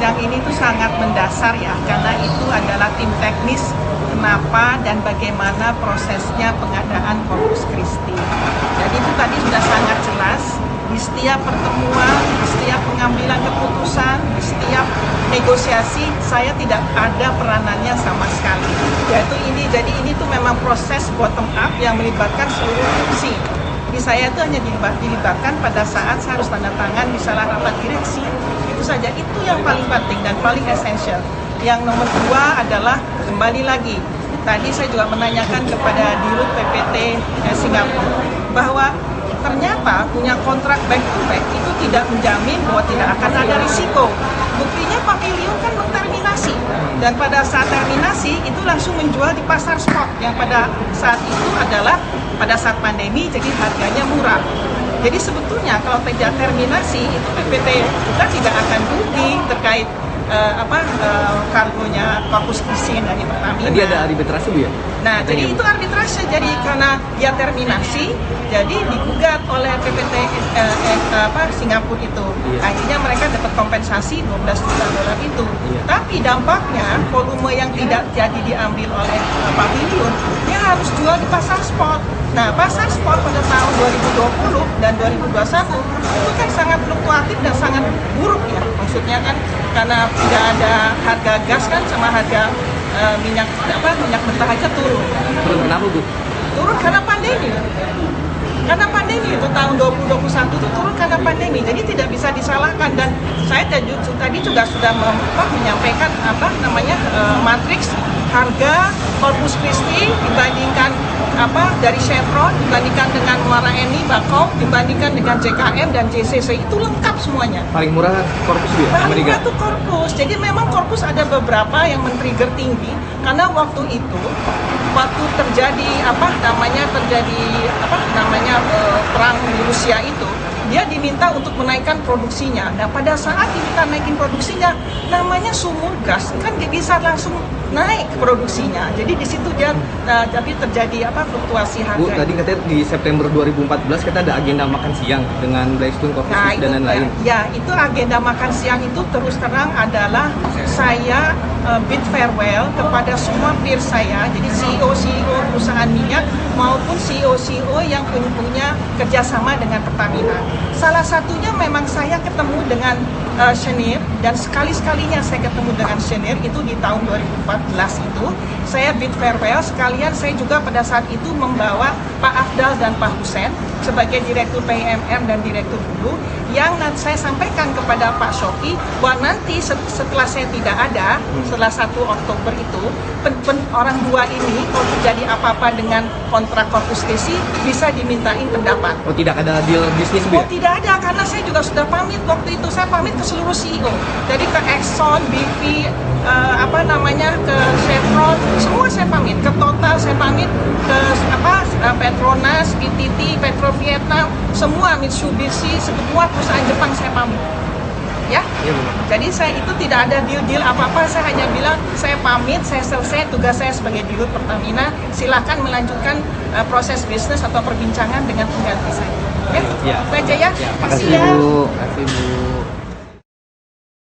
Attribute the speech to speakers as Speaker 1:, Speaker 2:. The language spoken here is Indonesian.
Speaker 1: sidang ini tuh sangat mendasar ya, karena itu adalah tim teknis kenapa dan bagaimana prosesnya pengadaan Corpus Christi. Jadi itu tadi sudah sangat jelas, di setiap pertemuan, di setiap pengambilan keputusan, di setiap negosiasi, saya tidak ada peranannya sama sekali. Yaitu ini, jadi ini tuh memang proses bottom up yang melibatkan seluruh fungsi. Jadi saya itu hanya dilibatkan pada saat saya harus tanda tangan misalnya rapat direksi. Itu saja, itu yang paling penting dan paling esensial. Yang nomor dua adalah kembali lagi. Tadi saya juga menanyakan kepada Dirut PPT Singapura bahwa ternyata punya kontrak back to back itu tidak menjamin bahwa tidak akan ada risiko. Buktinya Pavilion kan terminasi, dan pada saat terminasi itu langsung menjual di pasar spot yang pada saat itu adalah pada saat pandemi, jadi harganya murah. Jadi sebetulnya kalau tidak terminasi itu PPT kita tidak akan rugi terkait kargonya Corpus Christi dari Pertamina.
Speaker 2: Tadi ada arbitrase Bu ya?
Speaker 1: Nah, jadi itu arbitrase, jadi karena dia terminasi, jadi digugat oleh PPT Singapura itu.
Speaker 2: Iya.
Speaker 1: Akhirnya mereka dapat kompensasi $12 juta itu.
Speaker 2: Iya. Tapi
Speaker 1: Dampaknya volume yang tidak jadi diambil oleh Pavilion, dia harus jual di pasar spot. Nah, pasar spot pada tahun 2020 dan 2021 itu kan sangat fluktuatif dan sangat buruk ya. Maksudnya kan karena tidak ada harga gas kan sama harga minyak mentah aja turun.
Speaker 2: Turun kenapa Bu?
Speaker 1: Turun karena pandemi. Karena pandemi itu tahun 2021 itu turun karena pandemi. Jadi tidak bisa disalahkan, dan saya tadi juga sudah menyampaikan matriks harga Corpus Christi dibandingkan dari Chevron, dibandingkan dengan Muara Eni, Bakau, dibandingkan dengan JKM dan JCC, itu lengkap semuanya.
Speaker 2: Paling murah Corpus Bu ya?
Speaker 1: Paling murah itu Corpus. Jadi memang Corpus ada beberapa yang men-trigger tinggi karena waktu terjadi perang di Rusia itu, dia diminta untuk menaikkan produksinya. Nah, pada saat diminta naikin produksinya, namanya sumur gas kan dia bisa langsung naik produksinya. Jadi di situ dia tapi terjadi fluktuasi harga.
Speaker 2: Bu, tadi katanya di September 2014 kita ada agenda makan siang dengan Blackstone, Corpus dan lain-lain.
Speaker 1: Ya, itu agenda makan siang itu terus terang adalah saya bid farewell kepada semua peer saya, jadi CEO perusahaan minyak maupun CEO yang punya kerjasama dengan Pertamina. Salah satunya memang saya ketemu dengan Cheniere, dan sekali-sekalinya saya ketemu dengan Cheniere itu di tahun 2014 itu. Saya bid farewell, sekalian saya juga pada saat itu membawa Pak Afdal dan Pak Husen sebagai Direktur PIMM dan Direktur Hulu, yang saya sampaikan kepada Pak Shoki bahwa nanti setelah saya tidak ada, setelah 1 Oktober itu, orang dua ini kalau terjadi apa-apa dengan kontrak Corpus Christi bisa dimintain pendapat.
Speaker 2: Oh, tidak ada deal bisnis Bu?
Speaker 1: Oh, tidak ada, karena saya juga sudah pamit waktu itu. Saya pamit ke seluruh CEO, jadi ke Exxon, BP, ke Chevron, semua saya pamit. Ke Total saya pamit, ke Petronas, PTT, Petro Vietnam, semua Mitsubishi, semua perusahaan Jepang saya pamit. Ya, jadi saya itu tidak ada deal apa-apa. Saya hanya bilang saya pamit, saya selesai tugas saya sebagai Dirut Pertamina. Silakan melanjutkan proses bisnis atau perbincangan dengan pengganti saya. Ya, itu aja ya.
Speaker 2: Makasih Bu.